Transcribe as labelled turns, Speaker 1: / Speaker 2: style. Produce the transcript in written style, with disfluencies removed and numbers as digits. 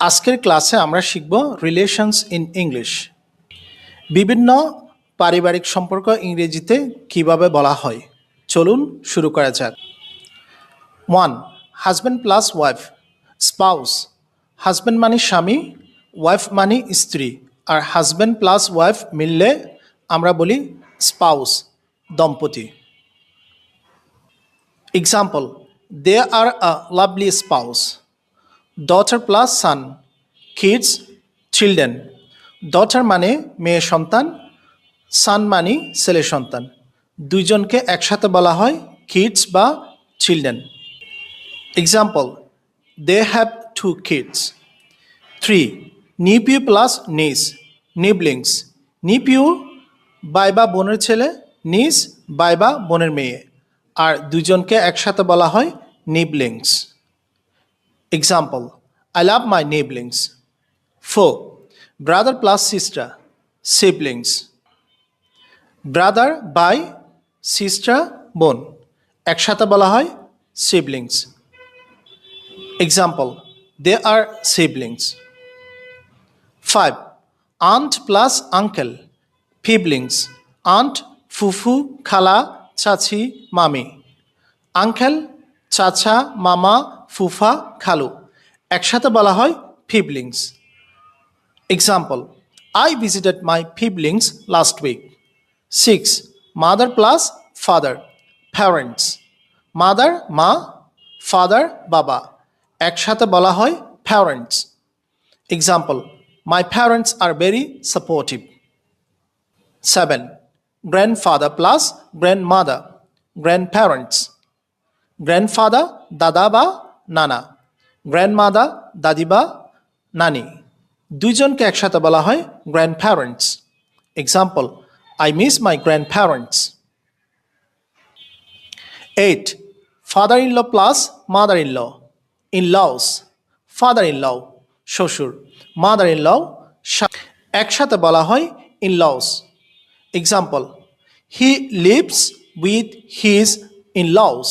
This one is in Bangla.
Speaker 1: আজকের ক্লাসে আমরা শিখব রিলেশনস ইন ইংলিশ। বিভিন্ন পারিবারিক সম্পর্ক ইংরেজিতে কিভাবে বলা হয় চলুন শুরু করা যাক। 1. Husband plus wife, spouse. Husband মানে স্বামী, ওয়াইফ মানে স্ত্রী, আর হাজব্যান্ড প্লাস ওয়াইফ মিললে আমরা বলি স্পাউস, দম্পতি। Example, they are a lovely spouse. Daughter plus son, kids, children. Daughter মানে মেয়ে সন্তান, সান মানে ছেলে সন্তান। দুইজনকে একসাথে বলা হয় কিডস বা children. Example, they have 2 kids. 3. Nephew plus niece, niblings. নিপিউ বাইবা বোনের ছেলে, নিস বাইবা বোনের মেয়ে, আর দুজনকে একসাথে বলা হয় নিবলিংস। Example, I love my neighborings. 4. Brother plus sister, siblings. Brother by sister বোন, একসাথে বলা হয় siblings. Example, they are siblings. 5. Aunt plus uncle, siblings. Aunt, ফুফু, খালা, চাচি, মামি। আঙ্কেল, চাচা, মামা, ফুফা, খালু, একসাথে বলা হয় siblings. Example, I visited my siblings last week. 6. Mother plus father, parents. Mother মা, ফাদার বাবা, একসাথে বলা হয় parents. Example, my parents are very supportive. 7. Grandfather plus grandmother, grandparents. Grandfather দাদা বা নানা, গ্র্যান্ডমাদার দাদি বা নানি, দুইজনকে একসাথে বলা হয় grandparents. Example, I miss my grandparents. 8. Father in law plus mother in law, in laws. Father in law শ্বশুর, মাদার ইন ল একসাথে বলা হয় in laws. Example, he lives with his in loss.